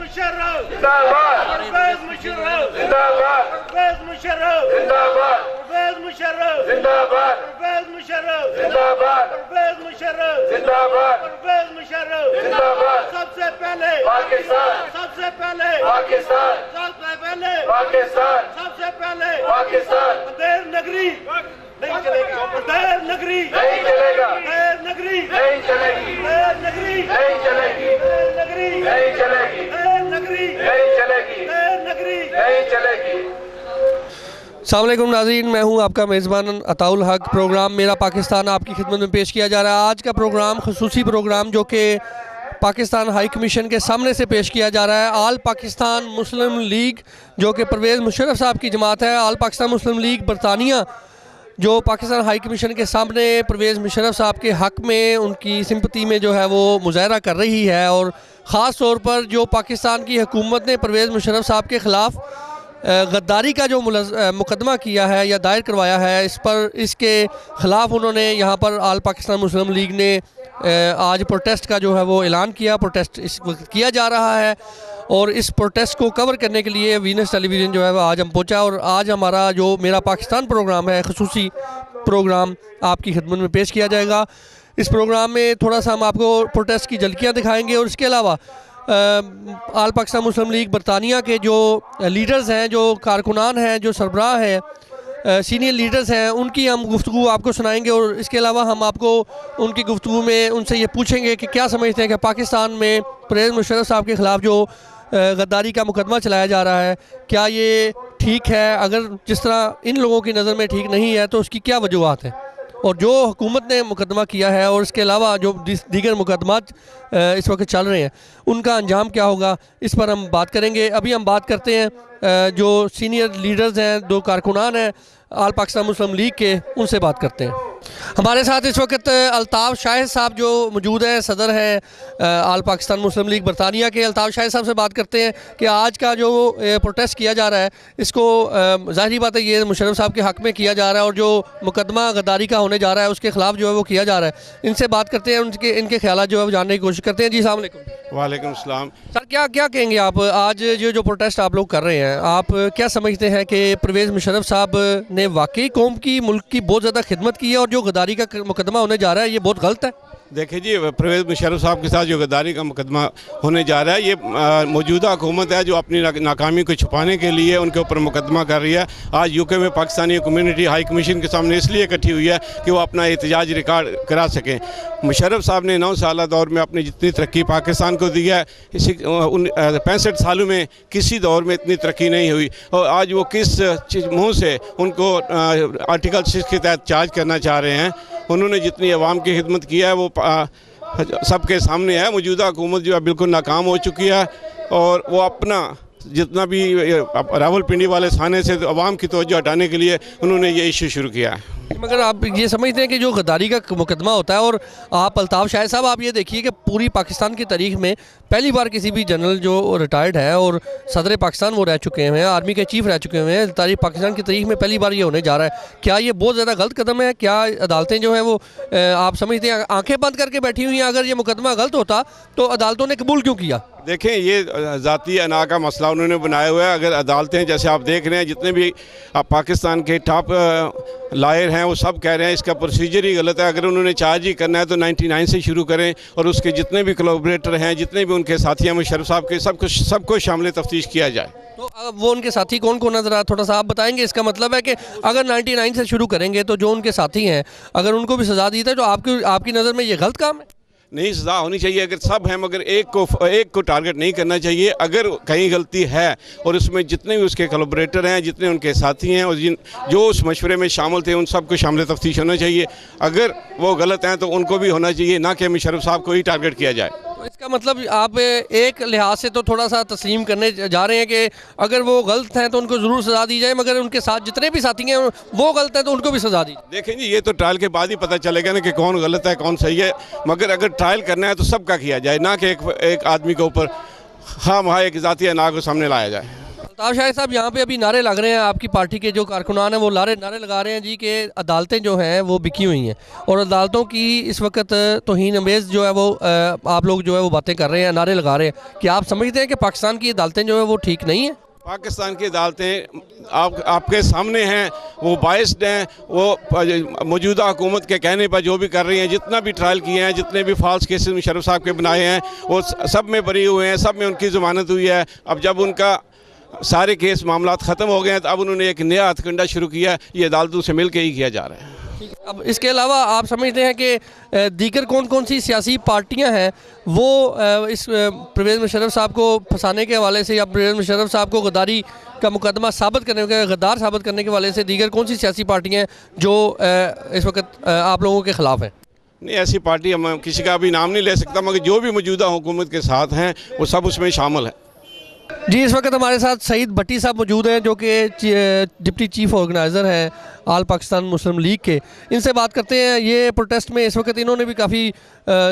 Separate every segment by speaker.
Speaker 1: मुशर्रफ
Speaker 2: जिंदाबाद,
Speaker 1: परवेज मुशर्रफ
Speaker 2: जिंदाबाद,
Speaker 1: परवेज मुशर्रफ
Speaker 2: जिंदाबाद,
Speaker 1: परवेज मुशर्रफ
Speaker 2: जिंदाबाद,
Speaker 1: परवेज मुशर्रफ
Speaker 2: जिंदाबाद,
Speaker 1: परवेज मुशर्रफ
Speaker 2: जिंदाबाद,
Speaker 1: परवेज मुशर्रफ
Speaker 2: जिंदाबाद,
Speaker 1: सबसे पहले
Speaker 2: पाकिस्तान,
Speaker 1: सबसे पहले
Speaker 2: पाकिस्तान,
Speaker 1: सबसे पहले
Speaker 2: पाकिस्तान,
Speaker 1: सबसे पहले
Speaker 2: पाकिस्तान,
Speaker 1: देर नगरी नहीं चलेगा, देर नगरी
Speaker 2: नहीं चलेगा,
Speaker 1: देर नगरी
Speaker 2: नहीं चलेगी,
Speaker 1: देर नगरी
Speaker 2: नहीं चलेगी,
Speaker 1: देर नगरी
Speaker 2: नहीं चलेगी,
Speaker 1: देर नगरी
Speaker 2: नहीं चलेगी,
Speaker 1: देर नगरी
Speaker 2: नहीं चलेगी।
Speaker 3: अस्सलाम वालेकुम नाज़रीन, मैं हूं आपका मेज़बान अताउल हक। प्रोग्राम मेरा पाकिस्तान आपकी खिदमत में पेश किया जा रहा है। आज का प्रोग्राम खुसूसी प्रोग्राम जो कि पाकिस्तान हाई कमीशन के सामने से पेश किया जा रहा है। आल पाकिस्तान मुस्लिम लीग जो कि परवेज़ मुशर्रफ साहब की जमात है, आल पाकिस्तान मुस्लिम लीग बरतानिया जो पाकिस्तान हाई कमीशन के सामने परवेज़ मुशर्रफ साहब के हक़ में उनकी सिंपति में जो है वो मुज़ाहरा कर रही है। और ख़ास तौर पर जो पाकिस्तान की हुकूमत ने परवेज़ मुशर्रफ साहब के ख़िलाफ़ गद्दारी का जो मुकदमा किया है या दायर करवाया है, इस पर इसके ख़िलाफ़ उन्होंने यहाँ पर आल पाकिस्तान मुस्लिम लीग ने आज प्रोटेस्ट का जो है वो ऐलान किया। प्रोटेस्ट इस वक्त किया जा रहा है और इस प्रोटेस्ट को कवर करने के लिए वीनस टेलीविज़न जो है वो आज हम पहुँचा। और आज हमारा जो मेरा पाकिस्तान प्रोग्राम है, खुसूसी प्रोग्राम आपकी खिदमत में पेश किया जाएगा। इस प्रोग्राम में थोड़ा सा हम आपको प्रोटेस्ट की झलकियाँ दिखाएँगे और इसके अलावा आल पाकिस्तान मुस्लिम लीग बरतानिया के जो लीडर्स हैं, जो कारकुनान हैं, जो सरबराह हैं, सीनियर लीडर्स हैं, उनकी हम गुफ्तगू आपको सुनाएंगे। और इसके अलावा हम आपको उनकी गुफ्तगू में उनसे ये पूछेंगे कि क्या समझते हैं कि पाकिस्तान में परवेज़ मुशर्रफ साहब के ख़िलाफ़ जो गद्दारी का मुकदमा चलाया जा रहा है, क्या ये ठीक है? अगर जिस तरह इन लोगों की नज़र में ठीक नहीं है तो उसकी क्या वजूहत है, और जो हुकूमत ने मुकदमा किया है और इसके अलावा जो दीगर मुकदमात इस वक्त चल रहे हैं उनका अंजाम क्या होगा, इस पर हम बात करेंगे। अभी हम बात करते हैं जो सीनियर लीडर्स हैं, दो कारकुनान हैं आल पाकिस्तान मुस्लिम लीग के, उनसे बात करते हैं। हमारे साथ इस वक्त अल्ताफ़ शाहिद साहब जो मौजूद हैं, सदर हैं आल पाकिस्तान मुस्लिम लीग बरतानिया के। अल्ताफ़ शाहिद साहब से बात करते हैं कि आज का जो प्रोटेस्ट किया जा रहा है, इसको ज़ाहिरी बात है ये मुशर्रफ साहब के हक़ में किया जा रहा है और जो मुकदमा गद्दारी का होने जा रहा है उसके ख़िलाफ़ जो है वो किया जा रहा है। इनसे बात करते हैं, इनके ख्यालात जो है वो जानने की कोशिश करते हैं। जी अस्सलाम वालेकुम।
Speaker 4: वालेकुम सलाम।
Speaker 3: सर, क्या कहेंगे आप आज जो प्रोटेस्ट आप लोग कर रहे हैं, आप क्या समझते हैं कि परवेज़ मुशर्रफ साहब ने वाकई कौम की, मुल्क की बहुत ज़्यादा खिदमत की है और जो गद्दारी का मुकदमा होने जा रहा है ये बहुत गलत है?
Speaker 4: देखिए जी, परवेज़ मुशर्रफ साहब के साथ जो गद्दारी का मुकदमा होने जा रहा है, ये मौजूदा हुकूमत है जो अपनी नाकामी को छुपाने के लिए उनके ऊपर मुकदमा कर रही है। आज यूके में पाकिस्तानी कम्युनिटी हाई कमीशन के सामने इसलिए इकट्ठी हुई है कि वो अपना एहतजाज रिकॉर्ड करा सकें। मुशर्रफ साहब ने 9 साल दौर में अपनी जितनी तरक्की पाकिस्तान को दी है, 65 सालों में किसी दौर में इतनी तरक्की नहीं हुई। और आज वो किस मुँह से उनको आर्टिकल 6 के तहत चार्ज करना चाह रहे हैं? उन्होंने जितनी अवाम की खिदमत की है वो सबके सामने है। मौजूदा हुकूमत जो है बिल्कुल नाकाम हो चुकी है और वो अपना जितना भी रावलपिंडी वाले थाने से अवाम की तवज्जो हटाने के लिए उन्होंने ये इशू शुरू किया है।
Speaker 3: मगर आप ये समझते हैं कि जो गद्दारी का मुकदमा होता है, और आप अल्ताफ़ शाहिद साहब आप ये देखिए कि पूरी पाकिस्तान की तारीख में पहली बार किसी भी जनरल जो रिटायर्ड है और सदर पाकिस्तान वो रह चुके हैं, आर्मी के चीफ रह चुके हैं, तारीख पाकिस्तान की तारीख में पहली बार ये होने जा रहा है। क्या ये बहुत ज़्यादा गलत कदम है? क्या अदालतें जो हैं वो आप समझते हैं आँखें बंद करके बैठी हुई हैं? अगर ये मुकदमा गलत होता तो अदालतों ने कबूल क्यों किया?
Speaker 4: देखें, ये ज़ाती अना का मसला उन्होंने बनाया हुआ है। अगर अदालतें जैसे आप देख रहे हैं, जितने भी पाकिस्तान के टॉप लायर हैं वो सब कह रहे हैं इसका प्रोसीजर ही गलत है। अगर उन्होंने चार्ज ही करना है तो 99 से शुरू करें और उसके जितने भी कोलैबोरेटर हैं, जितने भी उनके साथी हैं मुशर्रफ साहब के, सबको शामिल तफ्तीश किया जाए।
Speaker 3: तो वो उनके साथी कौन कौन नजर आ, थोड़ा सा आप बताएंगे? इसका मतलब है कि अगर 99 से शुरू करेंगे तो जो उनके साथी हैं अगर उनको भी सज़ा दी जाए तो आपकी नज़र में ये गलत काम है? नहीं,
Speaker 4: सज़ा होनी चाहिए। अगर सब हैं मगर एक को टारगेट नहीं करना चाहिए। अगर कहीं गलती है और उसमें जितने भी उसके कोलैबोरेटर हैं, जितने उनके साथी हैं और जो उस मशवरे में शामिल थे, उन सबको शामिल तफ्तीश होना चाहिए। अगर वो गलत हैं तो उनको भी होना चाहिए, ना कि मुशर्रफ साहब को ही टारगेट किया जाए।
Speaker 3: तो इसका मतलब आप एक लिहाज से तो थोड़ा सा तस्लीम करने जा रहे हैं कि अगर वो गलत हैं तो उनको ज़रूर सज़ा दी जाए, मगर उनके साथ जितने भी साथी हैं वो गलत हैं तो उनको भी सज़ा दी।
Speaker 4: देखें जी, ये तो ट्रायल के बाद ही पता चलेगा ना कि कौन गलत है कौन सही है। मगर अगर ट्रायल करना है तो सबका किया जाए, ना कि एक आदमी के ऊपर हाँ वहाँ एक ज़ाती अना को सामने लाया जाए।
Speaker 3: अताउल शाह साहब, यहाँ पे अभी नारे लग रहे हैं, आपकी पार्टी के जो कारकुनान हैं वो नारे लगा रहे हैं जी कि अदालतें जो हैं वो बिकी हुई हैं और अदालतों की इस वक्त तौहीन अमेज़ जो है वो आप लोग जो है वो बातें कर रहे हैं, नारे लगा रहे हैं। क्या आप समझते हैं कि पाकिस्तान की अदालतें जो है वो ठीक नहीं हैं?
Speaker 4: पाकिस्तान की अदालतें आपके सामने हैं, वो बाइस्ड हैं, वो मौजूदा हुकूमत के कहने पर जो भी कर रही हैं। जितना भी ट्रायल किए हैं, जितने भी फॉल्स केसेस मुशर्रफ साहब के बनाए हैं, वो सब में बरी हुए हैं, सब में उनकी ज़मानत हुई है। अब जब उनका सारे केस मामलात ख़त्म हो गए हैं तो अब उन्होंने एक नया हथकंडा शुरू किया है, ये अदालतों से मिल के ही किया जा रहा है।
Speaker 3: अब इसके अलावा आप समझते हैं कि दीगर कौन कौन सी सियासी पार्टियां हैं वो इस परवेज़ मुशर्रफ साहब को फंसाने के हवाले से या परवेज़ मुशर्रफ साहब को गद्दारी का मुकदमा साबित करने के गद्दार साबित करने के हवाले से दीगर कौन सी सियासी पार्टियां हैं जो इस वक्त आप लोगों के ख़िलाफ़ हैं?
Speaker 4: नहीं, ऐसी पार्टी हम किसी का भी नाम नहीं ले सकता, मगर जो भी मौजूदा हुकूमत के साथ हैं वो सब उसमें शामिल है।
Speaker 3: जी, इस वक्त हमारे साथ सईद भट्टी साहब मौजूद हैं जो कि डिप्टी चीफ ऑर्गेनाइज़र हैं आल पाकिस्तान मुस्लिम लीग के। इनसे बात करते हैं। ये प्रोटेस्ट में इस वक्त इन्होंने भी काफ़ी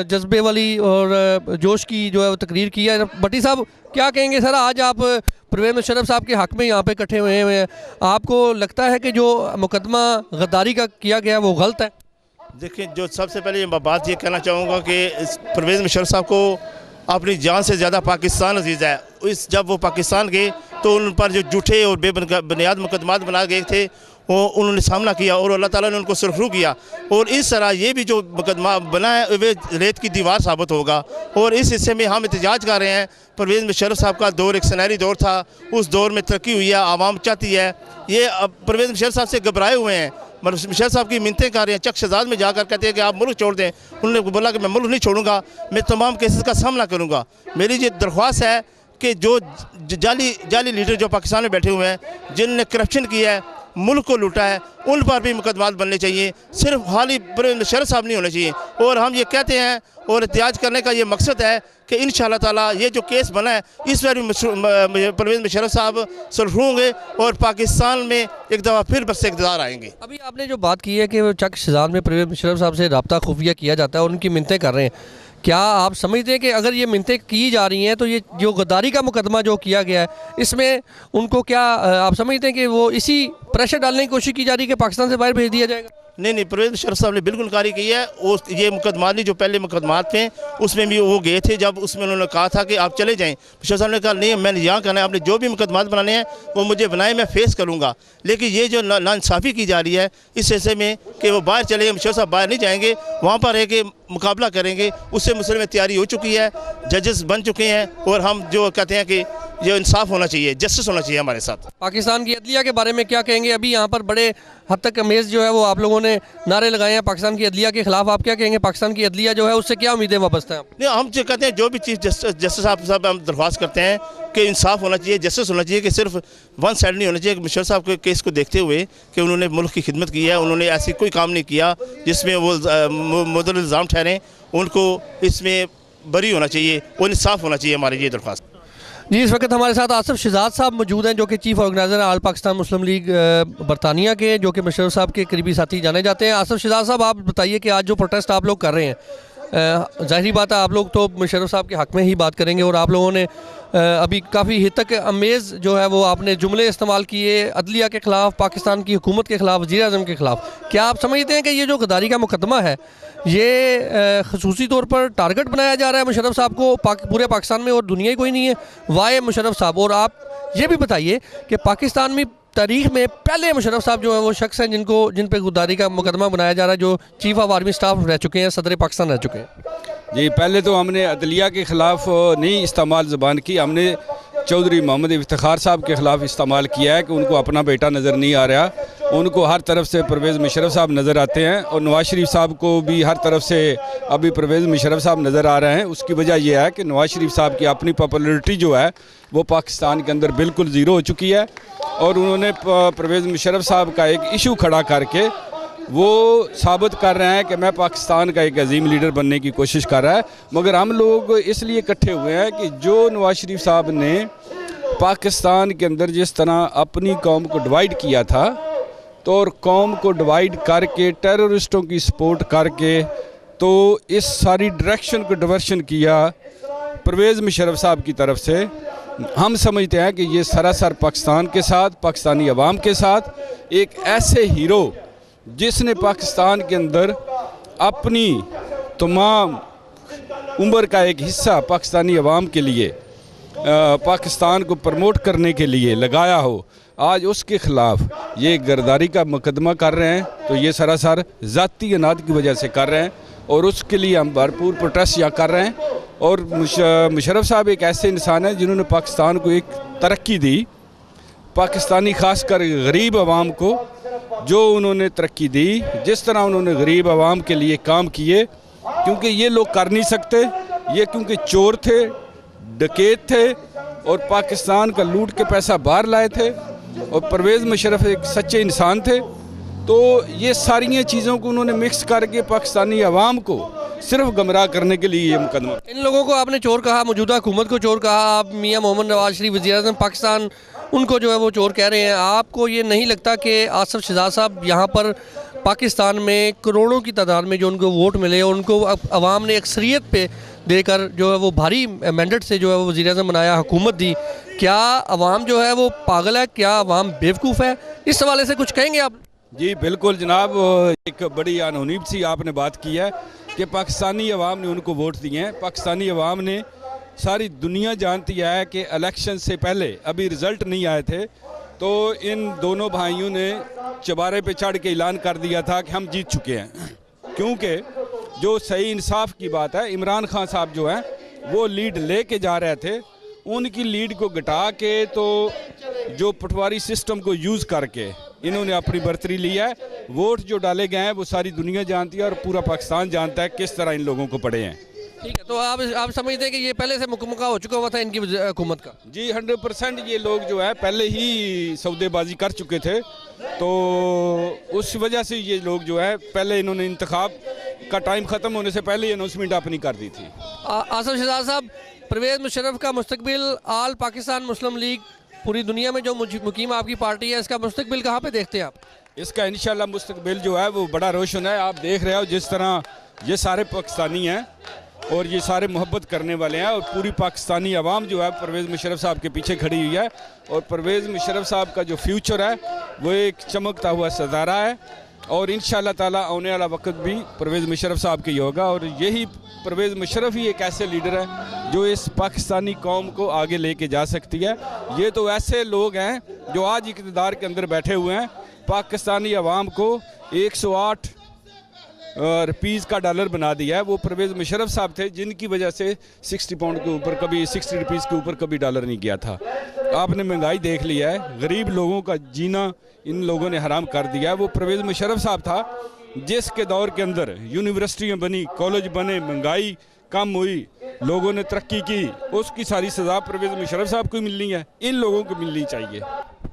Speaker 3: जज्बे वाली और जोश की जो है वो तकरीर की है। भट्टी साहब, क्या कहेंगे सर, आज आप परवेज़ मुशर्रफ साहब के हक़ में यहाँ पे इकट्ठे हुए हैं, आपको लगता है कि जो मुकदमा गद्दारी का किया गया वो गलत है?
Speaker 1: देखिए, जो सबसे पहले मैं बात ये कहना चाहूँगा कि परवेज़ मुशर्रफ साहब को अपनी जान से ज़्यादा पाकिस्तान अजीज़ है। जब वो पाकिस्तान गए तो उन पर जो झूठे और बेबुनियाद मुकदमात बना गए थे वो उन्होंने सामना किया और अल्लाह ताला ने उनको सुरखरू किया। और इस तरह ये भी जो मुकदमा बना है वे रेत की दीवार साबित होगा। और इस हिस्से में हम एहतजाज कर रहे हैं। परवेज़ मुशर्रफ साहब का दौर एक सुनहरी दौर था, उस दौर में तरक्की हुई है, आवाम चाहती है। ये अब परवेज़ मुशर्रफ साहब से घबराए हुए हैं, मुशर्रफ साहब की मिन्नतें कर रहे हैं। चक शहजाद में जाकर कहते हैं कि आप मुल्क छोड़ दें। उन्होंने बोला कि मैं मुल्क नहीं छोड़ूंगा, मैं तमाम केसेस का सामना करूंगा। मेरी ये दरख्वास्त है कि जो जाली लीडर जो पाकिस्तान में बैठे हुए हैं, जिनने करप्शन किया है, मुल्क को लूटा है, उन पर भी मुकदमात बनने चाहिए। सिर्फ खाली परवेज़ मुशर्रफ साहब नहीं होने चाहिए। और हम ये कहते हैं और एहतजाज करने का ये मकसद है कि इंशाअल्लाह ताला ये जो केस बना है इस पर भी परवेज़ मुशर्रफ साहब सुलह होंगे और पाकिस्तान में एक दफ़ा फिर बस इक़्तिदार आएंगे।
Speaker 3: अभी आपने जो बात की है कि चक शहजाद में परवेज़ मुशर्रफ साहब से रब्ता खुफिया किया जाता है और उनकी मिन्नतें कर रहे हैं, क्या आप समझते हैं कि अगर ये मिन्नतें की जा रही हैं तो ये जो गद्दारी का मुकदमा जो किया गया है इसमें उनको क्या आप समझते हैं कि वो इसी प्रेशर डालने की कोशिश की जा रही है कि पाकिस्तान से बाहर भेज दिया जाएगा?
Speaker 1: नहीं, परवेज़ मुशर्रफ साहब ने बिल्कुल कारी की है। वो ये मुकदमात जो पहले मुकदमात थे उसमें भी वो गए थे, जब उसमें उन्होंने कहा था कि आप चले जाएं। मुशर्रफ साहब ने कहा नहीं, मैंने यहाँ करना है, आपने जो भी मुकदमात बनाने हैं वो मुझे बनाए, मैं फेस करूँगा। लेकिन ये जो नाइंसाफ़ी की जा रही है इस हिस्से में कि वो बाहर चले गए, मुशर्रफ साहब बाहर नहीं जाएंगे, वहाँ पर रह के मुकाबला करेंगे, उससे मुस्लिम में तैयारी हो चुकी है, जजेस बन चुके हैं। और हम जो कहते हैं कि ये इंसाफ होना चाहिए, जस्टिस होना चाहिए हमारे साथ।
Speaker 3: पाकिस्तान की अदलिया के बारे में क्या कहेंगे? अभी यहाँ पर बड़े हद तक अमेज़ जो है वो आप लोगों ने नारे लगाए हैं पाकिस्तान की अदलिया के खिलाफ, आप क्या कहेंगे? पाकिस्तान की अदलिया जो है उससे क्या उम्मीदें वाबस्ता हैं?
Speaker 1: नहीं, हम जो कहते हैं जो भी चीज़ जस्टिस साहब हम दरख्वास्त करते हैं कि इंसाफ होना चाहिए, जस्टिस होना चाहिए, कि सिर्फ वन साइड नहीं होना चाहिए। मुशर्रफ साहब के केस को देखते हुए कि उन्होंने मुल्क की खिदमत की है, उन्होंने ऐसी कोई काम नहीं किया जिसमें वो मुद्दल इल्ज़ाम ठहरें, उनको इसमें बरी होना चाहिए और इंसाफ होना चाहिए, हमारी ये दरख्वास्त।
Speaker 3: जी, इस वक्त हमारे साथ आसिफ शहजाद साहब मौजूद हैं जो कि चीफ ऑर्गेनाइज़र आल पाकिस्तान मुस्लिम लीग बरतानिया के, जो कि मुशर्रफ साहब के करीबी साथी जाने जाते हैं। आसिफ शहजाद साहब, आप बताइए कि आज जो प्रोटेस्ट आप लोग कर रहे हैं, ज़ाहिरी बात है आप लोग तो मुशर्रफ साहब के हक़ में ही बात करेंगे और आप लोगों ने अभी काफ़ी हद तक अमेज़ जो है वो आपने जुमले इस्तेमाल किए अदलिया के ख़िलाफ़, पाकिस्तान की हुकूमत के ख़िलाफ़, वज़ीर आज़म के ख़िलाफ़। क्या आप समझते हैं कि ये जो गद्दारी का मुकदमा है ये ख़ुसूसी तौर पर टारगेट बनाया जा रहा है मुशर्रफ साहब को पूरे पाकिस्तान में और दुनिया ही कोई नहीं है वाए मुशर्रफ साहब? और आप ये भी बताइए कि पाकिस्तान में तारीख़ में पहले मुशर्रफ साहब जो है वो शख्स हैं जिन पर गद्दारी का मुकदमा बनाया जा रहा है, जो चीफ ऑफ आर्मी स्टाफ रह चुके हैं, सदर पाकिस्तान रह चुके हैं।
Speaker 5: जी, पहले तो हमने अदलिया के ख़िलाफ़ नहीं इस्तेमाल ज़बान की, हमने चौधरी मोहम्मद इफ्तिखार साहब के ख़िलाफ़ इस्तेमाल किया है कि उनको अपना बेटा नज़र नहीं आ रहा, उनको हर तरफ से परवेज़ मुशर्रफ साहब नज़र आते हैं और नवाज़ शरीफ साहब को भी हर तरफ से अभी परवेज़ मुशर्रफ साहब नज़र आ रहे हैं। उसकी वजह यह है कि नवाज़ शरीफ साहब की अपनी पॉपुलरिटी जो है वो पाकिस्तान के अंदर बिल्कुल ज़ीरो हो चुकी है और उन्होंने परवेज़ मुशर्रफ साहब का एक इशू खड़ा करके वो साबित कर रहे हैं कि मैं पाकिस्तान का एक अजीम लीडर बनने की कोशिश कर रहा है। मगर हम लोग इसलिए इकट्ठे हुए हैं कि जो नवाज़ शरीफ साहब ने पाकिस्तान के अंदर जिस तरह अपनी कौम को डिवाइड किया था, तो और कौम को डिवाइड करके टेररिस्टों की सपोर्ट करके तो इस सारी डायरेक्शन को डिवर्शन किया परवेज़ मुशर्रफ साहब की तरफ से, हम समझते हैं कि ये सरासर पाकिस्तान के साथ, पाकिस्तानी अवाम के साथ एक ऐसे हीरो जिसने पाकिस्तान के अंदर अपनी तमाम उम्र का एक हिस्सा पाकिस्तानी अवाम के लिए, पाकिस्तान को प्रमोट करने के लिए लगाया हो, आज उसके ख़िलाफ़ ये गिरदारी का मुकदमा कर रहे हैं, तो ये सरासर ज़ाती अनाद की वजह से कर रहे हैं और उसके लिए हम भरपूर प्रोटेस्ट यहाँ कर रहे हैं। और मुशर्रफ साहब एक ऐसे इंसान हैं जिन्होंने पाकिस्तान को एक तरक्की दी, पाकिस्तानी ख़ासकर गरीब आवाम को जो उन्होंने तरक्की दी, जिस तरह उन्होंने गरीब आवाम के लिए काम किए, क्योंकि ये लोग कर नहीं सकते, ये क्योंकि चोर थे, डकैत थे और पाकिस्तान का लूट के पैसा बाहर लाए थे, और परवेज़ मुशर्रफ एक सच्चे इंसान थे। तो ये सारी चीज़ों को उन्होंने मिक्स करके पाकिस्तानी अवाम को सिर्फ गमराह करने के लिए ये मुकदमा।
Speaker 3: इन लोगों को आपने चोर कहा, मौजूदा हुकूमत को चोर कहा, आप मियां मोहम्मद नवाज शरीफ वज़ीर-ए-आज़म पाकिस्तान, उनको जो है वो चोर कह रहे हैं। आपको ये नहीं लगता कि आसिफ शहजाद साहब यहाँ पर पाकिस्तान में करोड़ों की तादाद में जो उनको वोट मिले, उनको अवाम ने अक्सरियत पे देकर जो है वो भारी मैंडेट से जो है वो वज़ीर-ए-आज़म बनाया, हुकूमत दी, क्या अवाम जो है वो पागल है, क्या अवाम बेवकूफ़ है? इस हवाले से कुछ कहेंगे आप?
Speaker 5: जी बिल्कुल जनाब, एक बड़ी अनहोनी सी आपने बात की है कि पाकिस्तानी अवाम ने उनको वोट दिए हैं। पाकिस्तानी अवाम ने, सारी दुनिया जानती है कि इलेक्शन से पहले अभी रिज़ल्ट नहीं आए थे, तो इन दोनों भाइयों ने चबारे पे चढ़ के ऐलान कर दिया था कि हम जीत चुके हैं। क्योंकि जो सही इंसाफ की बात है, इमरान खान साहब जो हैं वो लीड ले के जा रहे थे, उनकी लीड को घटा के तो जो पटवारी सिस्टम को यूज़ करके इन्होंने अपनी बर्तरी ली है। वोट जो डाले गए हैं वो सारी दुनिया जानती है और पूरा पाकिस्तान जानता है किस तरह इन लोगों को पड़े हैं।
Speaker 3: ठीक है, तो आप समझते हैं कि ये पहले से मुकम्मल हो चुका हुआ था इनकी हुकूमत का?
Speaker 5: जी 100% ये लोग जो है पहले ही सौदेबाजी कर चुके थे, तो उस वजह से ये लोग जो है पहले इन्होंने इंतखाब का टाइम ख़त्म होने से पहले अनाउंसमेंट अपनी कर दी थी।
Speaker 3: आसिफ शहजाद साहब, परवेज़ मुशर्रफ का मुस्तकबिल, आल पाकिस्तान मुस्लिम लीग, पूरी दुनिया में जो मुकीम आपकी पार्टी है, इसका मुस्तकबिल कहाँ पे देखते हैं आप?
Speaker 5: इसका इंशाल्लाह मुस्तकबिल जो है वो बड़ा रोशन है। आप देख रहे हो जिस तरह ये सारे पाकिस्तानी हैं और ये सारे मोहब्बत करने वाले हैं, और पूरी पाकिस्तानी अवाम जो है परवेज़ मुशर्रफ साहब के पीछे खड़ी हुई है, और परवेज़ मुशर्रफ साहब का जो फ्यूचर है वो एक चमकता हुआ सितारा है, और इंशाल्लाह ताला आने वाला वक्त भी परवेज़ मुशर्रफ साहब के ही होगा। और यही परवेज़ मुशर्रफ ही एक ऐसे लीडर है जो इस पाकिस्तानी कौम को आगे लेके जा सकती है। ये तो ऐसे लोग हैं जो आज इक़्तिदार के अंदर बैठे हुए हैं, पाकिस्तानी अवाम को 108 रुपीज़ का डॉलर बना दिया है। वो परवेज़ मुशर्रफ साहब थे जिनकी वजह से 60 पाउंड के ऊपर, कभी 60 रुपीज़ के ऊपर कभी डॉलर नहीं गया था। आपने महंगाई देख लिया है, गरीब लोगों का जीना इन लोगों ने हराम कर दिया है। वो परवेज़ मुशर्रफ साहब था जिसके दौर के अंदर यूनिवर्सिटियाँ बनी, कॉलेज बने, महंगाई कम हुई, लोगों ने तरक्की की, उसकी सारी सज़ा परवेज़ मुशर्रफ साहब को मिलनी है, इन लोगों को मिलनी चाहिए।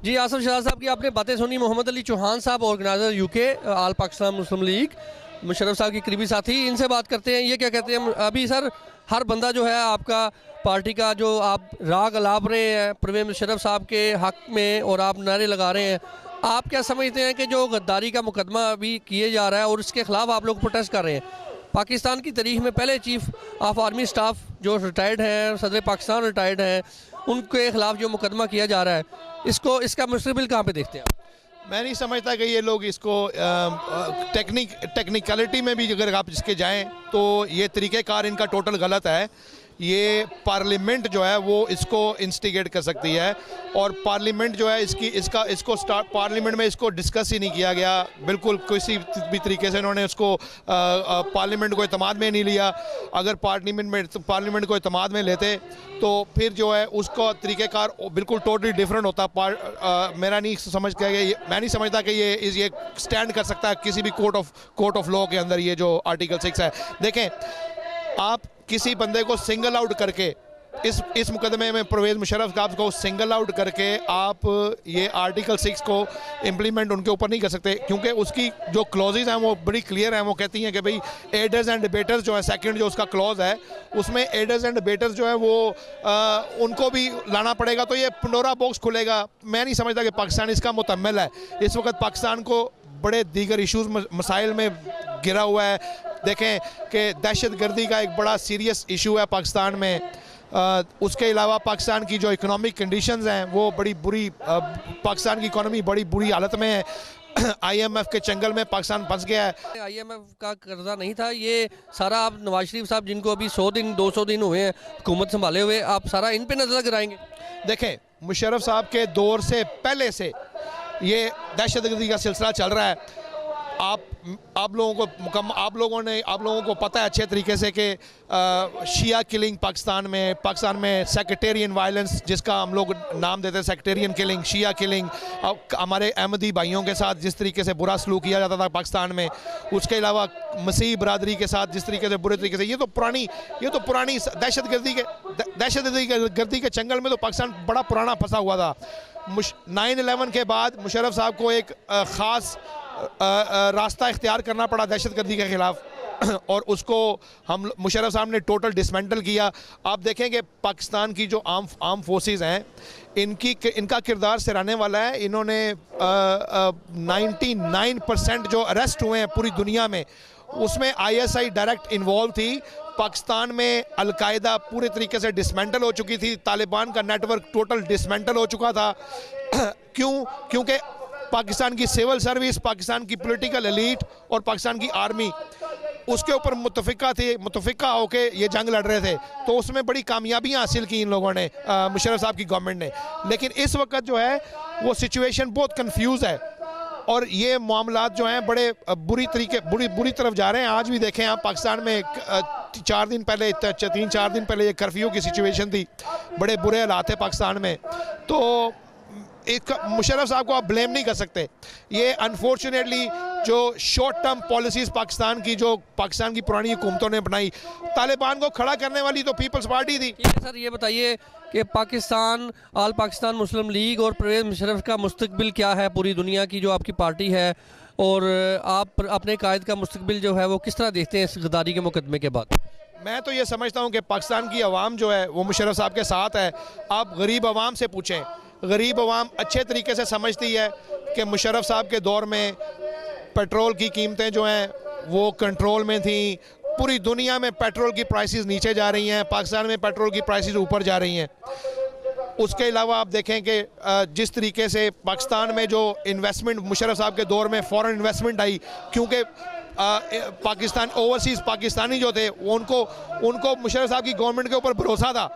Speaker 3: जी, आसिफ शहजाद साहब की आपने बातें सुनी। मोहम्मद अली चौहान साहब, ऑर्गेनाइजर यूके आल पाकिस्तान मुस्लिम लीग, मुशर्रफ साहब की करीबी साथी, इनसे बात करते हैं। ये क्या कहते हैं? अभी सर हर बंदा जो है आपका पार्टी का, जो आप राग अलाप रहे हैं परवेज़ मुशर्रफ साहब के हक़ में और आप नारे लगा रहे हैं, आप क्या समझते हैं कि जो गद्दारी का मुकदमा अभी किए जा रहा है और इसके ख़िलाफ़ आप लोग प्रोटेस्ट कर रहे हैं, पाकिस्तान की तारीख में पहले चीफ़ ऑफ आर्मी स्टाफ जो रिटायर्ड हैं, सदर पाकिस्तान रिटायर्ड हैं, उनके ख़िलाफ़ जो मुकदमा किया जा रहा है, इसका मुस्तकबिल कहाँ पे देखते हैं आप?
Speaker 6: मैं नहीं समझता कि ये लोग इसको टेक्निकलिटी में भी अगर आप इसके जाएं तो ये तरीक़ेकार इनका टोटल गलत है। ये पार्लियामेंट जो है वो इसको इंस्टिगेट कर सकती है, और पार्लियामेंट जो है इसको पार्लियामेंट में इसको डिस्कस ही नहीं किया गया, बिल्कुल किसी भी तरीके से इन्होंने उसको पार्लियामेंट को इत्मीनान में नहीं लिया। अगर पार्लियामेंट को इत्मीनान में लेते तो फिर जो है उसका तरीक़ेकार बिल्कुल टोटली डिफरेंट होता। मैं नहीं समझता कि ये स्टैंड कर सकता है किसी भी कोर्ट ऑफ लॉ के अंदर। ये जो आर्टिकल 6 है, देखें, आप किसी बंदे को सिंगल आउट करके इस मुकदमे में परवेज़ मुशर्रफ साहब को सिंगल आउट करके आप ये आर्टिकल 6 को इम्प्लीमेंट उनके ऊपर नहीं कर सकते, क्योंकि उसकी जो क्लॉजेज हैं वो बड़ी क्लियर हैं। वो कहती हैं कि भाई एडर्स एंड डिबेटर्स जो है, सेकंड जो उसका क्लॉज है उसमें एडर्स एंड डिबेटर्स जो है वो उनको भी लाना पड़ेगा, तो ये पंडोरा बॉक्स खुलेगा। मैं नहीं समझता कि पाकिस्तान इसका मुतम्मिल है। इस वक्त पाकिस्तान को बड़े दीगर इशूज़ मसाइल में गिरा हुआ है। देखें कि दहशत गर्दी का एक बड़ा सीरियस इशू है पाकिस्तान में, उसके अलावा पाकिस्तान की जो इकोनॉमिक कंडीशंस हैं वो बड़ी बुरी, पाकिस्तान की इकोनॉमी बड़ी बुरी हालत में है। IMF के चंगल में पाकिस्तान फंस गया है।
Speaker 3: IMF का कर्जा नहीं था ये सारा, आप नवाज शरीफ साहब जिनको अभी 100 दिन 200 दिन हुए हैं हुकूमत संभाले हुए, आप सारा इन पे नजर कराएंगे?
Speaker 6: देखें, मुशर्रफ साहब के दौर से पहले से ये दहशतगर्दी का सिलसिला चल रहा है। आप लोगों को पता है अच्छे तरीके से कि शिया किलिंग पाकिस्तान में सेक्टेरियन वायलेंस, जिसका हम लोग नाम देते हैं सेक्टेरियन किलिंग, शिया किलिंग, हमारे अहमदी भाइयों के साथ जिस तरीके से बुरा सलूक किया जाता था पाकिस्तान में, उसके अलावा मसीह बरादरी के साथ जिस तरीके से बुरे तरीके से, ये तो पुरानी दहशतगर्दी के चंगल में तो पाकिस्तान बड़ा पुराना फंसा हुआ था। 9/11 के बाद मुशर्रफ साहब को एक ख़ास रास्ता इख्तियार करना पड़ा दहशतगर्दी के ख़िलाफ़, और उसको हम मुशर्रफ साहब ने टोटल डिसमेंटल किया। आप देखेंगे पाकिस्तान की जो आर्म फोर्सेस हैं, इनका किरदार सराहने वाला है। इन्होंने 99% जो अरेस्ट हुए हैं पूरी दुनिया में, उसमें ISI डायरेक्ट इन्वॉल्व थी। पाकिस्तान में अलकायदा पूरे तरीके से डिसमेंटल हो चुकी थी, तालिबान का नेटवर्क टोटल डिसमेंटल हो चुका था। क्योंकि पाकिस्तान की सिविल सर्विस, पाकिस्तान की पॉलिटिकल एलीट और पाकिस्तान की आर्मी उसके ऊपर मुतफिका होके ये जंग लड़ रहे थे, तो उसमें बड़ी कामयाबियां हासिल की इन लोगों ने, मुशर्रफ साहब की गवर्नमेंट ने। लेकिन इस वक्त जो है वो सिचुएशन बहुत कंफ्यूज है और ये मामलात जो हैं बड़े बुरी तरफ जा रहे हैं। आज भी देखें आप, पाकिस्तान में 3-4 दिन पहले ये कर्फ्यू की सिचुएशन थी, बड़े बुरे हालात थे पाकिस्तान में। तो एक मुशर्रफ साहब को आप ब्लेम नहीं कर सकते। ये अनफॉर्चुनेटली जो शॉर्ट टर्म पॉलिसीज़ पाकिस्तान की पुरानी हुकूमतों ने बनाई, तालिबान को खड़ा करने वाली तो पीपल्स पार्टी थी।
Speaker 3: ठीक है सर, ये बताइए कि ऑल पाकिस्तान मुस्लिम लीग और परवेज़ मुशर्रफ का मुस्तकबिल क्या है पूरी दुनिया की जो आपकी पार्टी है, और आप अपने कायद का मुस्तकबिल जो है वो किस तरह देखते हैं इस गद्दारी के मुकदमे के बाद?
Speaker 6: मैं तो ये समझता हूँ कि पाकिस्तान की आवाम जो है वो मुशर्रफ साहब के साथ है। आप गरीब आवाम से पूछें, गरीब आवाम अच्छे तरीके से समझती है कि मुशर्रफ साहब के दौर में पेट्रोल की कीमतें जो हैं वो कंट्रोल में थी। पूरी दुनिया में पेट्रोल की प्राइसेस नीचे जा रही हैं, पाकिस्तान में पेट्रोल की प्राइसेस ऊपर जा रही हैं। उसके अलावा आप देखें कि जिस तरीके से पाकिस्तान में जो इन्वेस्टमेंट मुशर्रफ साहब के दौर में फॉरेन इन्वेस्टमेंट आई, क्योंकि ओवरसीज़ पाकिस्तानी जो थे उनको मुशर्रफ साहब की गवर्नमेंट के ऊपर भरोसा था।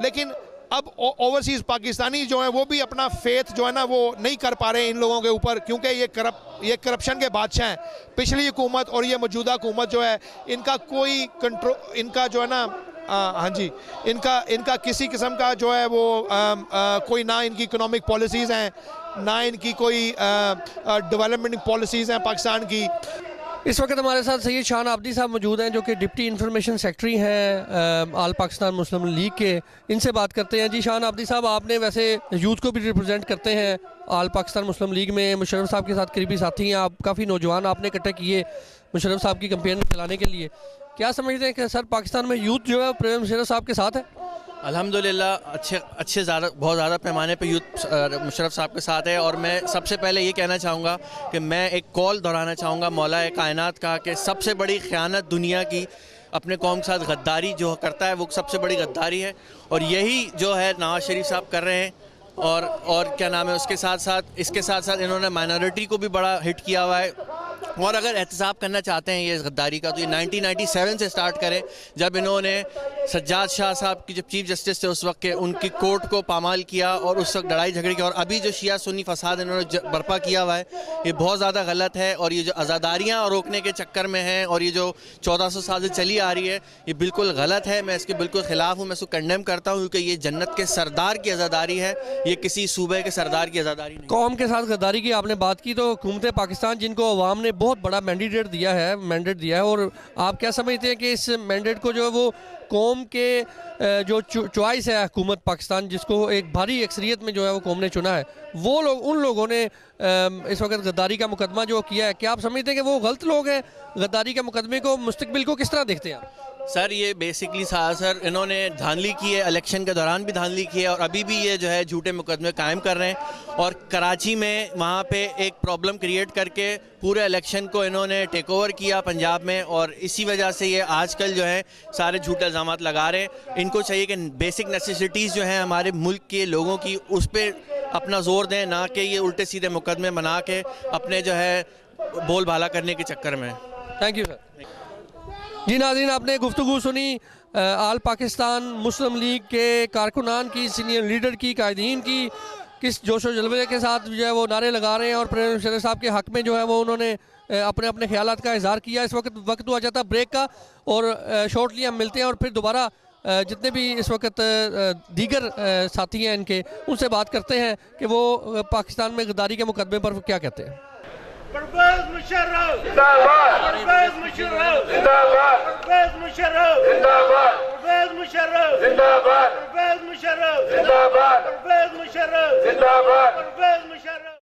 Speaker 6: लेकिन अब ओवरसीज़ पाकिस्तानी जो है वो भी अपना फेथ जो है ना वो नहीं कर पा रहे इन लोगों के ऊपर, क्योंकि ये करप्शन के बादशाह हैं। पिछली हुकूमत और ये मौजूदा हुकूमत जो है, इनका कोई कंट्रोल, इनका जो है ना हाँ जी, इनका किसी किस्म का जो है वो कोई ना इनकी इकोनॉमिक पॉलिसीज़ हैं, ना इनकी कोई डेवलपमेंट पॉलिसीज़ हैं पाकिस्तान की।
Speaker 3: इस वक्त हमारे साथ सैयद शान आबदी साहब मौजूद हैं जो कि डिप्टी इंफॉर्मेशन सेक्रेटरी हैं ऑल पाकिस्तान मुस्लिम लीग के। इनसे बात करते हैं। जी शान आबदी साहब, आपने वैसे यूथ को भी रिप्रेजेंट करते हैं ऑल पाकिस्तान मुस्लिम लीग में, मुशर्रफ साहब के साथ करीबी साथी हैं आप, काफ़ी नौजवान आपने इकट्ठे किए मुशर्रफ साहब की कैंपेन चलाने के लिए। क्या समझते हैं कि सर पाकिस्तान में यूथ जो है परवेज़ मुशर्रफ साहब के साथ है?
Speaker 7: अल्हम्दुलिल्लाह बहुत ज़्यादा पैमाने पे यूथ मुशर्रफ साहब के साथ है। और मैं सबसे पहले ये कहना चाहूँगा कि मैं एक कॉल दोहराना चाहूँगा मौला कायनात का कि सबसे बड़ी ख़यानत दुनिया की अपने कौम के साथ गद्दारी जो करता है वो सबसे बड़ी गद्दारी है, और यही जो है नवाज शरीफ साहब कर रहे हैं। और क्या नाम है, इसके साथ साथ इन्होंने माइनॉरिटी को भी बड़ा हिट किया हुआ है। और अगर एहतसाब करना चाहते हैं ये गद्दारी का तो ये 1997 से स्टार्ट करें, जब इन्होंने सज्जाद शाह साहब की जब चीफ जस्टिस थे उस वक्त के उनकी कोर्ट को पामाल किया और उस वक्त लड़ाई झगड़े किया। और अभी जो शिया सुन्नी फसाद इन्होंने बर्पा किया हुआ है ये बहुत ज़्यादा गलत है, और ये जो आज़ादारियाँ रोकने के चक्कर में हैं और ये जो 1400 साल से चली आ रही है ये बिल्कुल गलत है। मैं इसके बिल्कुल ख़िलाफ़ हूँ, मैं इसको कंडेम करता हूँ, क्योंकि ये जन्नत के सरदार की आज़ादारी है, ये किसी सूबे के सरदार की आज़ादारी नहीं।
Speaker 3: कौम के साथ गद्दारी की आपने बात की, तो हुकूमत पाकिस्तान जिनको अवाम ने बहुत बड़ा मैंडेट दिया है, और आप क्या समझते हैं कि इस मैंडेट को जो है वो कौम के जो चॉइस है हुकूमत पाकिस्तान जिसको एक भारी अक्सरियत में जो है वो कौम ने चुना है, वो लोग उन लोगों ने इस वक्त गद्दारी का मुकदमा जो किया है, क्या आप समझते हैं कि वो गलत लोग हैं? गद्दारी के मुकदमे को मुस्तकबिल को किस तरह देखते हैं आप?
Speaker 7: सर ये बेसिकली सर इन्होंने धांधली की है, इलेक्शन के दौरान भी धांधली की है और अभी भी ये जो है झूठे मुकदमे कायम कर रहे हैं और कराची में वहाँ पे एक प्रॉब्लम क्रिएट करके पूरे इलेक्शन को इन्होंने टेक ओवर किया पंजाब में और इसी वजह से ये आजकल जो है सारे झूठे इल्ज़ामात लगा रहे हैं। इनको चाहिए कि बेसिक नेसेसिटीज़ जो हैं हमारे मुल्क के लोगों की उस पर अपना जोर दें, ना कि ये उल्टे सीधे मुकदमे बना के अपने जो है बोलबाला करने के चक्कर में।
Speaker 3: Thank you sir. जी नाज़रीन, आपने गुफ्तगू सुनी आल पाकिस्तान मुस्लिम लीग के कारकुनान की, सीनियर लीडर की, कायदीन की, किस जोशो जल्वे के साथ जो है वो नारे लगा रहे हैं और परवेज़ मुशर्रफ साहब के हक़ में जो है वो उन्होंने अपने अपने ख्यालात का इजहार किया। इस वक्त हुआ जाता ब्रेक का और शॉर्टली हम मिलते हैं और फिर दोबारा जितने भी इस वक्त दीगर साथी हैं इनके, उनसे बात करते हैं कि वो पाकिस्तान में गद्दारी के मुकदमे पर क्या कहते हैं।
Speaker 2: परवेज़ मुशर्रफ जिंदाबाद, परवेज़ मुशर्रफ जिंदाबाद, परवेज़ मुशर्रफ